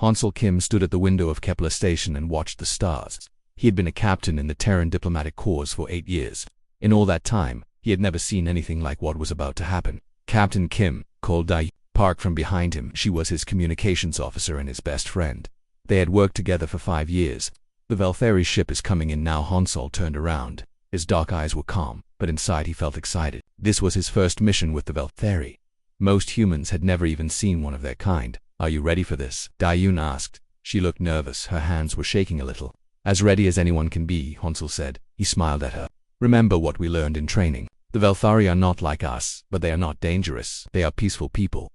Hansel Kim stood at the window of Kepler Station and watched the stars. He had been a captain in the Terran diplomatic corps for 8 years. In all that time, he had never seen anything like what was about to happen. Captain Kim called Dai Park from behind him. She was his communications officer and his best friend. They had worked together for 5 years. The Velthari ship is coming in now. Hansel turned around. His dark eyes were calm, but inside he felt excited. This was his first mission with the Velthari. Most humans had never even seen one of their kind. Are you ready for this? Dayun asked. She looked nervous. Her hands were shaking a little. As ready as anyone can be, Hansel said. He smiled at her. Remember what we learned in training. The Velthari are not like us, but they are not dangerous. They are peaceful people.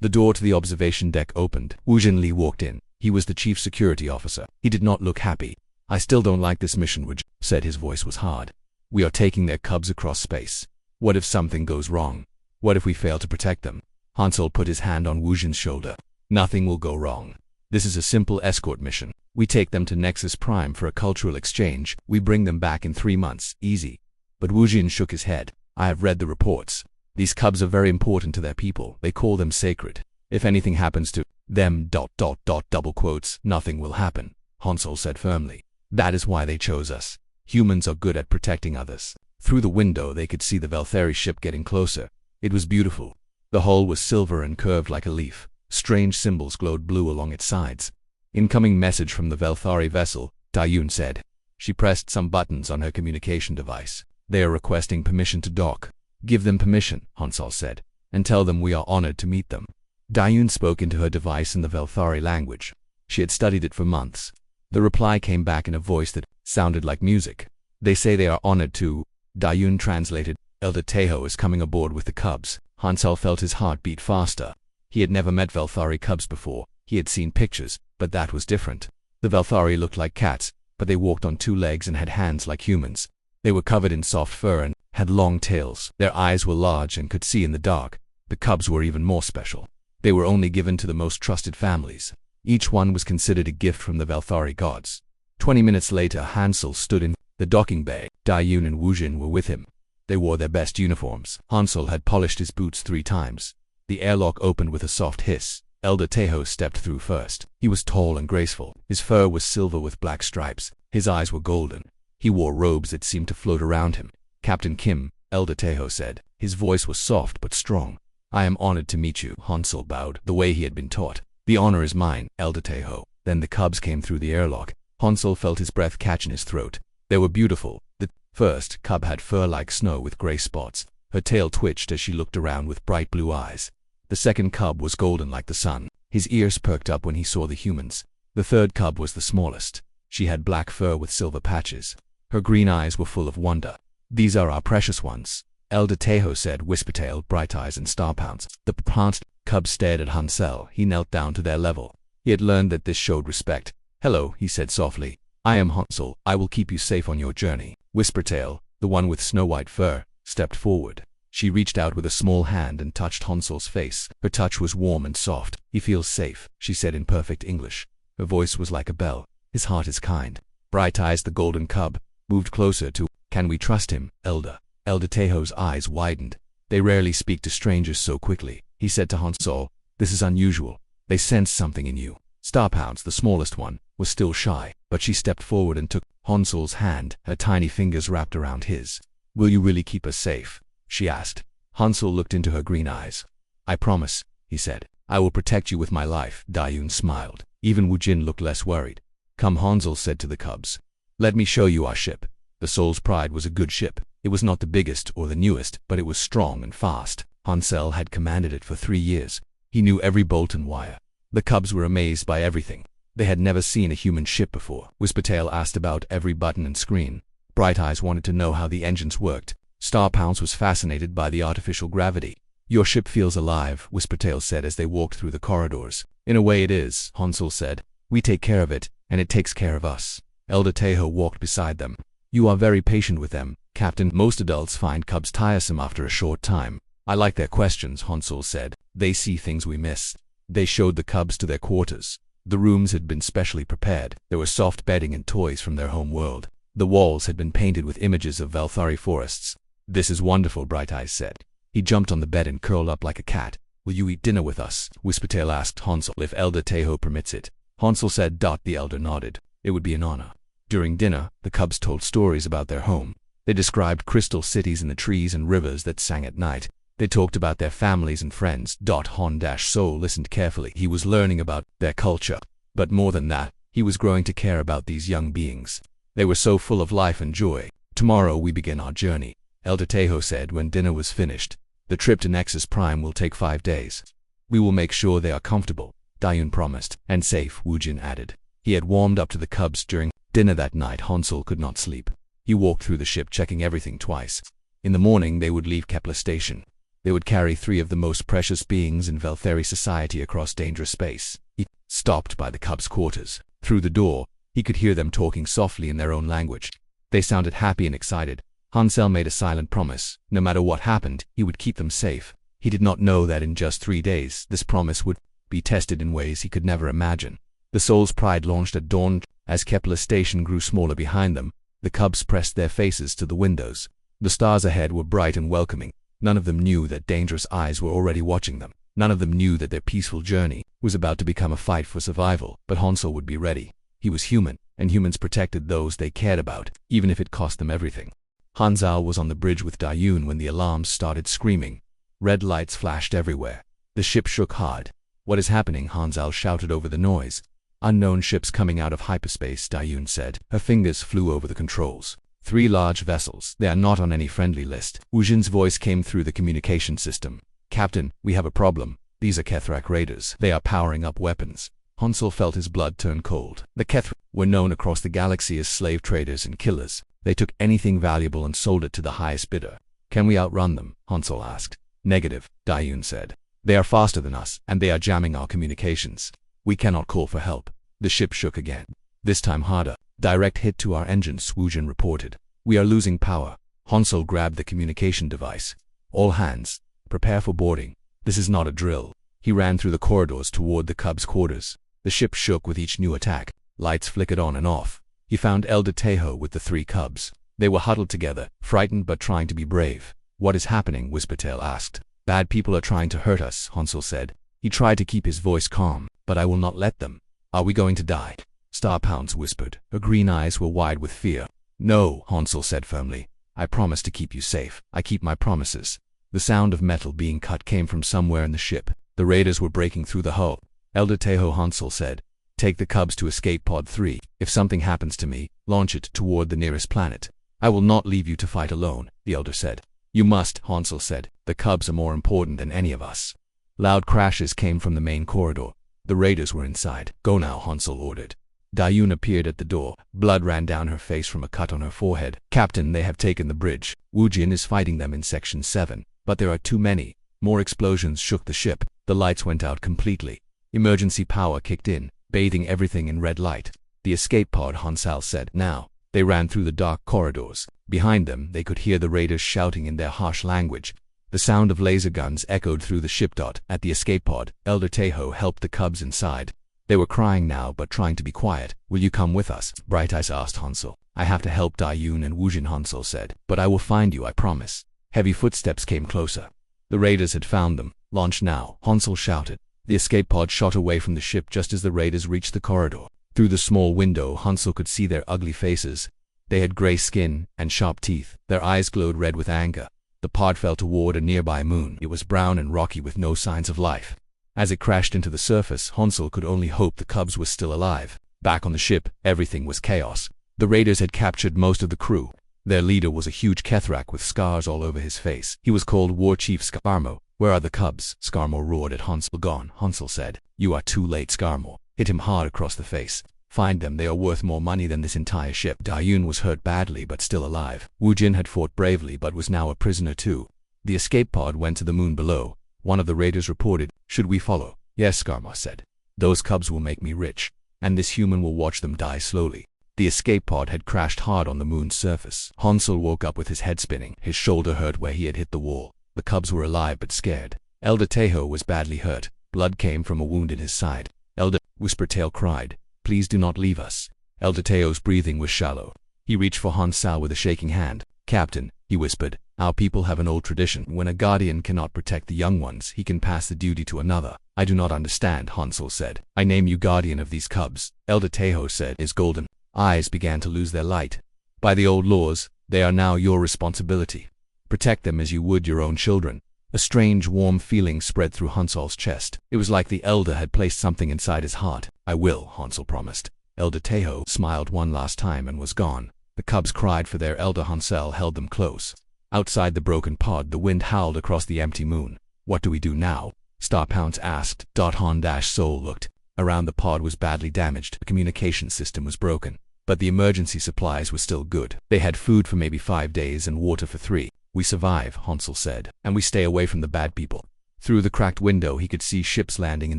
The door to the observation deck opened. Wu Jinli walked in. He was the chief security officer. He did not look happy. I still don't like this mission, Wu said. His voice was hard. We are taking their cubs across space. What if something goes wrong? What if we fail to protect them? Hansel put his hand on Wu Jin's shoulder. Nothing will go wrong. This is a simple escort mission. We take them to Nexus Prime for a cultural exchange. We bring them back in 3 months. Easy. But Wu Jin shook his head. I have read the reports. These cubs are very important to their people. They call them sacred. If anything happens to them ... double quotes, nothing will happen, Hansel said firmly. That is why they chose us. Humans are good at protecting others. Through the window they could see the Velthari ship getting closer. It was beautiful. The hull was silver and curved like a leaf. Strange symbols glowed blue along its sides. Incoming message from the Velthari vessel, Dayun said. She pressed some buttons on her communication device. They are requesting permission to dock. Give them permission, Hansel said, and tell them we are honored to meet them. Dayun spoke into her device in the Velthari language. She had studied it for months. The reply came back in a voice that sounded like music. They say they are honored to... Dayun translated. Elder Teho is coming aboard with the cubs. Hansel felt his heart beat faster. He had never met Velthari cubs before. He had seen pictures, but that was different. The Velthari looked like cats, but they walked on 2 legs and had hands like humans. They were covered in soft fur and had long tails. Their eyes were large and could see in the dark. The cubs were even more special. They were only given to the most trusted families. Each one was considered a gift from the Velthari gods. 20 minutes later, Hansel stood in the docking bay. Dayun and Wu Jin were with him. They wore their best uniforms. Hansel had polished his boots 3 times. The airlock opened with a soft hiss. Elder Teho stepped through first. He was tall and graceful. His fur was silver with black stripes. His eyes were golden. He wore robes that seemed to float around him. Captain Kim, Elder Teho said. His voice was soft but strong. I am honored to meet you. Hansel bowed, the way he had been taught. The honor is mine, Elder Teho. Then the cubs came through the airlock. Hansel felt his breath catch in his throat. They were beautiful. The first cub had fur like snow with gray spots. Her tail twitched as she looked around with bright blue eyes. The second cub was golden like the sun. His ears perked up when he saw the humans. The third cub was the smallest. She had black fur with silver patches. Her green eyes were full of wonder. These are our precious ones, Elder Teho said. Whispertail, Bright Eyes, and Starpounce. The pranced cub stared at Hansel. He knelt down to their level. He had learned that this showed respect. Hello, he said softly. I am Hansel. I will keep you safe on your journey. Whispertail, the one with snow-white fur, stepped forward. She reached out with a small hand and touched Hansel's face. Her touch was warm and soft. He feels safe, she said in perfect English. Her voice was like a bell. His heart is kind. Bright Eyes, the golden cub, moved closer to. Can we trust him, Elder? Elder Teho's eyes widened. They rarely speak to strangers so quickly. He said to Hansel, this is unusual. They sense something in you. Starpounce, the smallest one, was still shy, but she stepped forward and took Hansel's hand, her tiny fingers wrapped around his. Will you really keep us safe? She asked. Hansel looked into her green eyes. I promise, he said. I will protect you with my life. Dayun smiled. Even Wu Jin looked less worried. Come, Hansel said to the cubs. Let me show you our ship. The Soul's Pride was a good ship. It was not the biggest or the newest, but it was strong and fast. Hansel had commanded it for 3 years. He knew every bolt and wire. The cubs were amazed by everything. They had never seen a human ship before. Whispertail asked about every button and screen. Bright Eyes wanted to know how the engines worked. Starpounce was fascinated by the artificial gravity. Your ship feels alive, Whispertail said as they walked through the corridors. In a way it is, Hansel said. We take care of it, and it takes care of us. Elder Teho walked beside them. You are very patient with them, Captain. Most adults find cubs tiresome after a short time. I like their questions, Hansel said. They see things we miss. They showed the cubs to their quarters. The rooms had been specially prepared. There were soft bedding and toys from their home world. The walls had been painted with images of Velthari forests. This is wonderful, Bright Eyes said. He jumped on the bed and curled up like a cat. Will you eat dinner with us? Whispertail asked Hansel. If Elder Teho permits it. Hansel said. The elder nodded. It would be an honor. During dinner, the cubs told stories about their home. They described crystal cities and the trees and rivers that sang at night. They talked about their families and friends. Han-Sol listened carefully. He was learning about their culture. But more than that, he was growing to care about these young beings. They were so full of life and joy. Tomorrow we begin our journey, Elder Tejo said when dinner was finished. The trip to Nexus Prime will take 5 days. We will make sure they are comfortable, Dayun promised, and safe, Wujin added. He had warmed up to the cubs during dinner that night. Hansel could not sleep. He walked through the ship checking everything twice. In the morning they would leave Kepler Station. They would carry 3 of the most precious beings in Veltheri society across dangerous space. He stopped by the cubs' quarters. Through the door, he could hear them talking softly in their own language. They sounded happy and excited. Hansel made a silent promise. No matter what happened, he would keep them safe. He did not know that in just 3 days, this promise would be tested in ways he could never imagine. The Soul's Pride launched at dawn. As Kepler Station grew smaller behind them, the cubs pressed their faces to the windows. The stars ahead were bright and welcoming. None of them knew that dangerous eyes were already watching them. None of them knew that their peaceful journey was about to become a fight for survival. But Hansel would be ready. He was human, and humans protected those they cared about, even if it cost them everything. Hansel was on the bridge with Dayun when the alarms started screaming. Red lights flashed everywhere. The ship shook hard. What is happening? Hansel shouted over the noise. Unknown ships coming out of hyperspace, Dayun said. Her fingers flew over the controls. 3 large vessels. They are not on any friendly list. Wujin's voice came through the communication system. Captain, we have a problem. These are Kethrak raiders. They are powering up weapons. Hansel felt his blood turn cold. The Kethrak were known across the galaxy as slave traders and killers. They took anything valuable and sold it to the highest bidder. Can we outrun them? Hansel asked. Negative, Dayun said. They are faster than us, and they are jamming our communications. We cannot call for help. The ship shook again. This time harder. Direct hit to our engines, Wujin reported. We are losing power. Hansel grabbed the communication device. All hands, prepare for boarding. This is not a drill. He ran through the corridors toward the cubs' quarters. The ship shook with each new attack. Lights flickered on and off. He found Elder Tejo with the 3 cubs. They were huddled together, frightened but trying to be brave. What is happening? Whispertail asked. Bad people are trying to hurt us, Hansel said. He tried to keep his voice calm. But I will not let them. Are we going to die? Starpounds whispered. Her green eyes were wide with fear. No, Hansel said firmly. I promise to keep you safe. I keep my promises. The sound of metal being cut came from somewhere in the ship. The raiders were breaking through the hull. Elder Tejo, Hansel said. Take the cubs to escape pod 3. If something happens to me, launch it toward the nearest planet. I will not leave you to fight alone, the elder said. You must, Hansel said. The cubs are more important than any of us. Loud crashes came from the main corridor. The raiders were inside. Go now, Hansel ordered. Dayun appeared at the door. Blood ran down her face from a cut on her forehead. Captain, they have taken the bridge. Wujin is fighting them in Section 7. But there are too many. More explosions shook the ship. The lights went out completely. Emergency power kicked in, bathing everything in red light. The escape pod, Hansel said. Now. They ran through the dark corridors. Behind them, they could hear the raiders shouting in their harsh language. The sound of laser guns echoed through the ship. At the escape pod, Elder Tejo helped the cubs inside. They were crying now but trying to be quiet. Will you come with us? Bright Eyes asked Hansel. I have to help Dayun and Wujin, Hansel said. But I will find you, I promise. Heavy footsteps came closer. The raiders had found them. Launch now, Hansel shouted. The escape pod shot away from the ship just as the raiders reached the corridor. Through the small window, Hansel could see their ugly faces. They had gray skin and sharp teeth. Their eyes glowed red with anger. The pod fell toward a nearby moon. It was brown and rocky with no signs of life. As it crashed into the surface, Hansel could only hope the cubs were still alive. Back on the ship, everything was chaos. The raiders had captured most of the crew. Their leader was a huge Kethrak with scars all over his face. He was called War Chief Skarmo. Where are the cubs? Skarmo roared at Hansel. Gone, Hansel said. You are too late, Skarmo. Hit him hard across the face. Find them, they are worth more money than this entire ship. Dayun was hurt badly but still alive. Wujin had fought bravely but was now a prisoner too. The escape pod went to the moon below. One of the raiders reported. Should we follow? Yes, Skarmo said. Those cubs will make me rich, and this human will watch them die slowly. The escape pod had crashed hard on the moon's surface. Hansel woke up with his head spinning. His shoulder hurt where he had hit the wall. The cubs were alive but scared. Elder Tejo was badly hurt. Blood came from a wound in his side. Elder Whispertail cried. Please do not leave us. Elder Tejo's breathing was shallow. He reached for Hansel with a shaking hand. Captain, he whispered, our people have an old tradition. When a guardian cannot protect the young ones, he can pass the duty to another. I do not understand, Hansel said. I name you guardian of these cubs. Elder Tejo said, his golden eyes began to lose their light. By the old laws, they are now your responsibility. Protect them as you would your own children. A strange, warm feeling spread through Hansel's chest. It was like the elder had placed something inside his heart. I will, Hansel promised. Elder Tejo smiled one last time and was gone. The cubs cried for their elder. Hansel held them close. Outside the broken pod, the wind howled across the empty moon. What do we do now? Starpounce asked. Han-Soul looked. Around the pod was badly damaged. The communication system was broken. But the emergency supplies were still good. They had food for maybe 5 days and water for 3. We survive, Hansel said, and we stay away from the bad people. Through the cracked window he could see ships landing in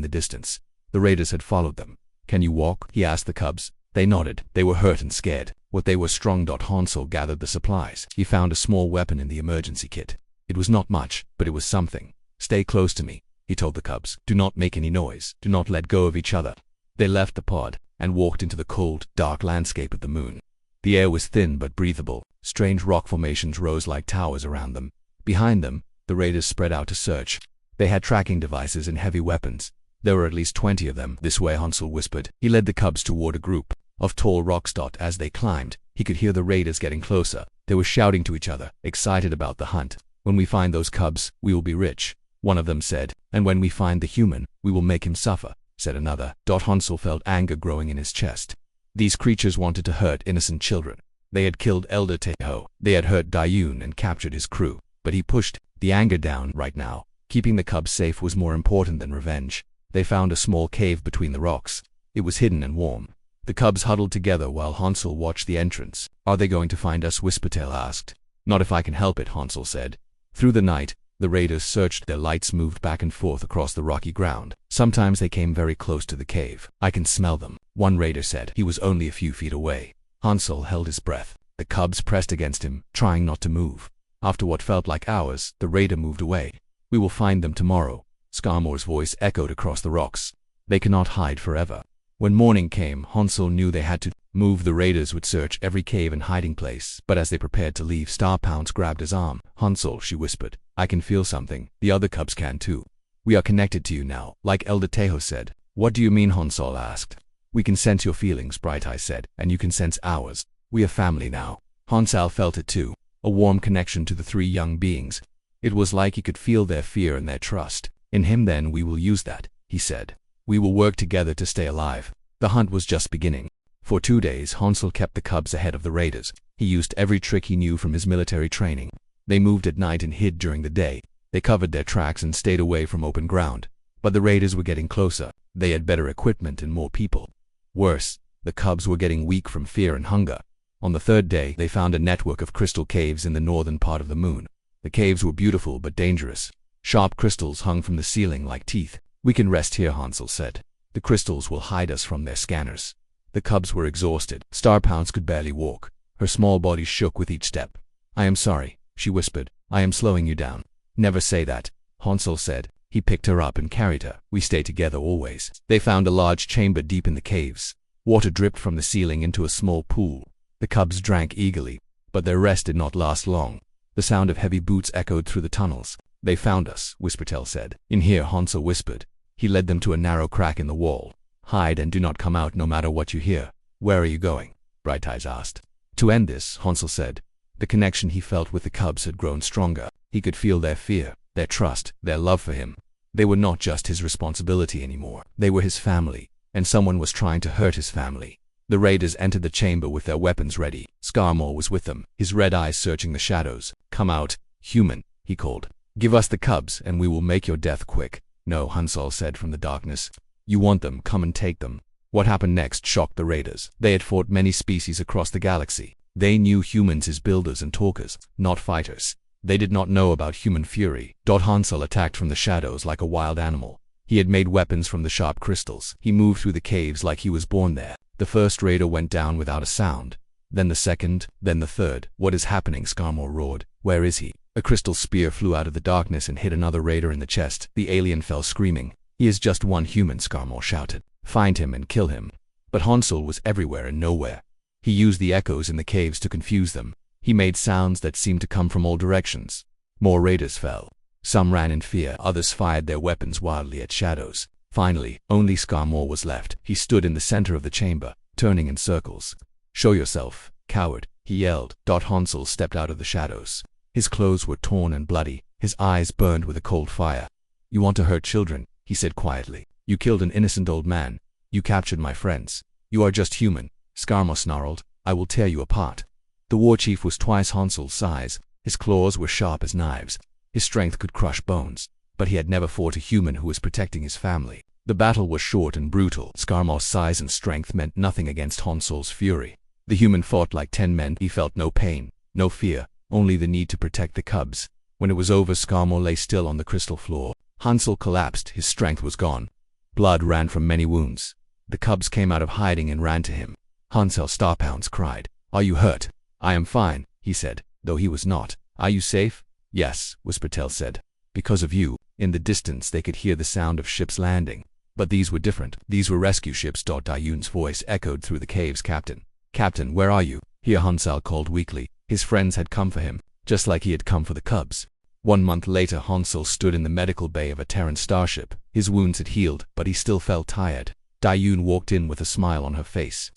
the distance. The raiders had followed them. Can you walk? He asked the cubs. They nodded. They were hurt and scared. But they were strong. Hansel gathered the supplies. He found a small weapon in the emergency kit. It was not much, but it was something. Stay close to me, he told the cubs. Do not make any noise. Do not let go of each other. They left the pod and walked into the cold, dark landscape of the moon. The air was thin but breathable. Strange rock formations rose like towers around them. Behind them, the raiders spread out to search. They had tracking devices and heavy weapons. There were at least 20 of them. This way, Hansel whispered. He led the cubs toward a group of tall rocks. As they climbed, he could hear the raiders getting closer. They were shouting to each other, excited about the hunt. When we find those cubs, we will be rich, one of them said. And when we find the human, we will make him suffer, said another. Hansel felt anger growing in his chest. These creatures wanted to hurt innocent children. They had killed Elder Tejo. They had hurt Dayun and captured his crew. But he pushed the anger down. Right now, keeping the cubs safe was more important than revenge. They found a small cave between the rocks. It was hidden and warm. The cubs huddled together while Hansel watched the entrance. Are they going to find us? Whispertail asked. Not if I can help it, Hansel said. Through the night, the raiders searched. Their lights moved back and forth across the rocky ground. Sometimes they came very close to the cave. I can smell them, one raider said. He was only a few feet away. Hansel held his breath. The cubs pressed against him, trying not to move. After what felt like hours, the raider moved away. We will find them tomorrow. Skarmore's voice echoed across the rocks. They cannot hide forever. When morning came, Hansel knew they had to move. The raiders would search every cave and hiding place. But as they prepared to leave, Starpounce grabbed his arm. Hansel, she whispered. I can feel something. The other cubs can too. We are connected to you now, like Elder Tejo said. What do you mean? Hansel asked. We can sense your feelings, Bright Eye said, and you can sense ours. We are family now. Hansel felt it too, a warm connection to the 3 young beings. It was like he could feel their fear and their trust. In him then we will use that, he said. We will work together to stay alive. The hunt was just beginning. For 2 days, Hansel kept the cubs ahead of the raiders. He used every trick he knew from his military training. They moved at night and hid during the day. They covered their tracks and stayed away from open ground. But the raiders were getting closer. They had better equipment and more people. Worse, the cubs were getting weak from fear and hunger. On the 3rd day, they found a network of crystal caves in the northern part of the moon. The caves were beautiful but dangerous. Sharp crystals hung from the ceiling like teeth. We can rest here, Hansel said. The crystals will hide us from their scanners. The cubs were exhausted. Starpounce could barely walk. Her small body shook with each step. I am sorry, she whispered. I am slowing you down. Never say that, Hansel said. He picked her up and carried her. We stay together always. They found a large chamber deep in the caves. Water dripped from the ceiling into a small pool. The cubs drank eagerly, but their rest did not last long. The sound of heavy boots echoed through the tunnels. They found us, Whispertail said. In here, Hansel whispered. He led them to a narrow crack in the wall. Hide and do not come out no matter what you hear. Where are you going? Bright Eyes asked. To end this, Hansel said. The connection he felt with the cubs had grown stronger. He could feel their fear, their trust, their love for him. They were not just his responsibility anymore. They were his family, and someone was trying to hurt his family. The raiders entered the chamber with their weapons ready. Skarmore was with them, his red eyes searching the shadows. Come out, human, he called. Give us the cubs, and we will make your death quick. No, Hansel said from the darkness. You want them, come and take them. What happened next shocked the raiders. They had fought many species across the galaxy. They knew humans as builders and talkers, not fighters. They did not know about human fury. Hansel attacked from the shadows like a wild animal. He had made weapons from the sharp crystals. He moved through the caves like he was born there. The first raider went down without a sound. Then the second, then the third. What is happening? Skarmore roared. Where is he? A crystal spear flew out of the darkness and hit another raider in the chest. The alien fell screaming. He is just one human, Skarmore shouted. Find him and kill him. But Hansel was everywhere and nowhere. He used the echoes in the caves to confuse them. He made sounds that seemed to come from all directions. More raiders fell. Some ran in fear, others fired their weapons wildly at shadows. Finally, only Skarmour was left. He stood in the center of the chamber, turning in circles. "Show yourself, coward," he yelled. Hansel stepped out of the shadows. His clothes were torn and bloody, his eyes burned with a cold fire. "You want to hurt children," he said quietly. "You killed an innocent old man. You captured my friends. You are just human." Skarmour snarled. "I will tear you apart." The war chief was twice Hansel's size. His claws were sharp as knives. His strength could crush bones. But he had never fought a human who was protecting his family. The battle was short and brutal. Skarmour's size and strength meant nothing against Hansel's fury. The human fought like 10 men. He felt no pain, no fear, only the need to protect the cubs. When it was over, Skarmour lay still on the crystal floor. Hansel collapsed. His strength was gone. Blood ran from many wounds. The cubs came out of hiding and ran to him. Hansel Starpounds cried, "Are you hurt?" "I am fine," he said, though he was not. "Are you safe?" "Yes," Whispertail said. "Because of you." In the distance they could hear the sound of ships landing. But these were different. These were rescue ships. Dayun's voice echoed through the caves. "Captain. Captain, where are you?" Here Hansel called weakly. His friends had come for him, just like he had come for the cubs. 1 month later, Hansel stood in the medical bay of a Terran starship. His wounds had healed, but he still felt tired. Dayun walked in with a smile on her face.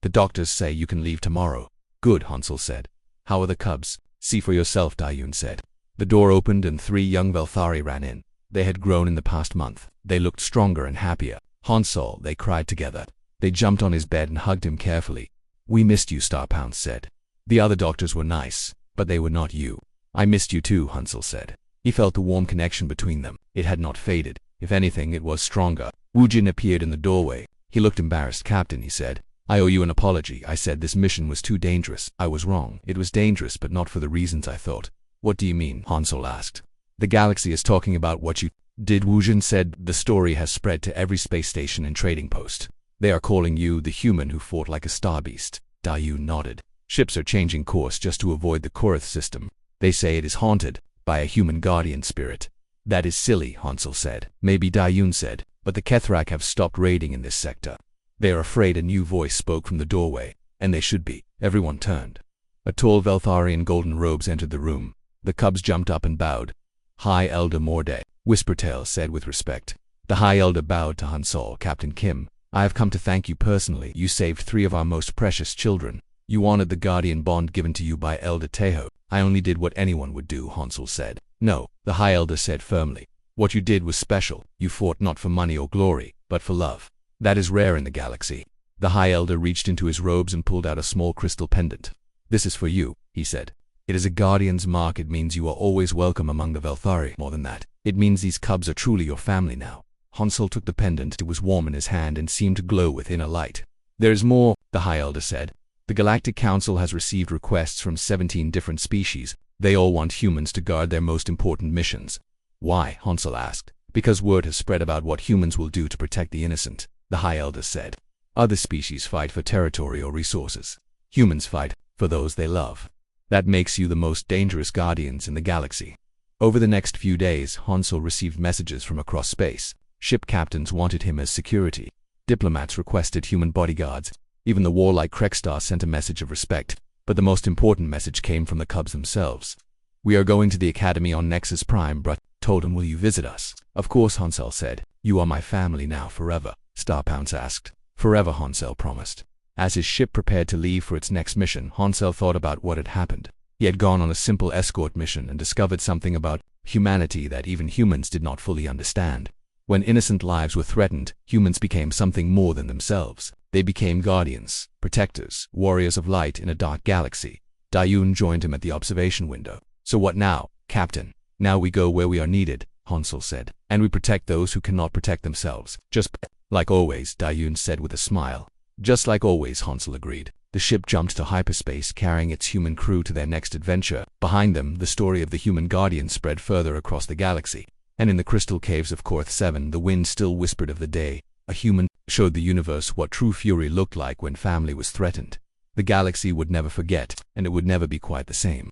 "The doctors say you can leave tomorrow." "Good," Hansel said. "How are the cubs?" "See for yourself," Dayun said. The door opened and 3 young Velthari ran in. They had grown in the past month. They looked stronger and happier. "Hansel," they cried together. They jumped on his bed and hugged him carefully. "We missed you," Starpounds said. "The other doctors were nice, but they were not you." "I missed you too," Hansel said. He felt the warm connection between them. It had not faded. If anything, it was stronger. Wujin appeared in the doorway. He looked embarrassed. "Captain," he said. "I owe you an apology. I said this mission was too dangerous. I was wrong. It was dangerous, but not for the reasons I thought." "What do you mean?" Hansel asked. "The galaxy is talking about what you did," Wujin said. "The story has spread to every space station and trading post. They are calling you the human who fought like a star beast." Dayun nodded. "Ships are changing course just to avoid the Korath system. They say it is haunted by a human guardian spirit." "That is silly," Hansel said. "Maybe," Dayun said, "but the Kethrak have stopped raiding in this sector. They are afraid." A new voice spoke from the doorway. "And they should be." Everyone turned. A tall Velthari in golden robes entered the room. The cubs jumped up and bowed. "High Elder Mordai," Whispertail said with respect. The High Elder bowed to Hansel. "Captain Kim, I have come to thank you personally. You saved 3 of our most precious children. You honored the guardian bond given to you by Elder Teho." "I only did what anyone would do," Hansel said. "No," the High Elder said firmly. "What you did was special. You fought not for money or glory, but for love. That is rare in the galaxy." The High Elder reached into his robes and pulled out a small crystal pendant. "This is for you," he said. "It is a guardian's mark. It means you are always welcome among the Velthari. More than that, it means these cubs are truly your family now." Hansel took the pendant. It was warm in his hand and seemed to glow with inner light. "There is more," the High Elder said. "The Galactic Council has received requests from 17 different species. They all want humans to guard their most important missions." "Why?" Hansel asked. "Because word has spread about what humans will do to protect the innocent," the High Elder said. "Other species fight for territory or resources. Humans fight for those they love. That makes you the most dangerous guardians in the galaxy." Over the next few days, Hansel received messages from across space. Ship captains wanted him as security. Diplomats requested human bodyguards. Even the warlike Krekstar sent a message of respect. But the most important message came from the cubs themselves. "We are going to the academy on Nexus Prime, but told him, will you visit us?" "Of course," Hansel said. "You are my family now forever?" Starpounds asked. "Forever," Hansel promised. As his ship prepared to leave for its next mission, Hansel thought about what had happened. He had gone on a simple escort mission and discovered something about humanity that even humans did not fully understand. When innocent lives were threatened, humans became something more than themselves. They became guardians, protectors, warriors of light in a dark galaxy. Dayun joined him at the observation window. "So what now, Captain?" "Now we go where we are needed," Hansel said. "And we protect those who cannot protect themselves. Just like always," Dayun said with a smile. "Just like always," Hansel agreed. The ship jumped to hyperspace, carrying its human crew to their next adventure. Behind them, the story of the human guardian spread further across the galaxy. And in the crystal caves of Korath 7, the wind still whispered of the day a human showed the universe what true fury looked like when family was threatened. The galaxy would never forget, and it would never be quite the same.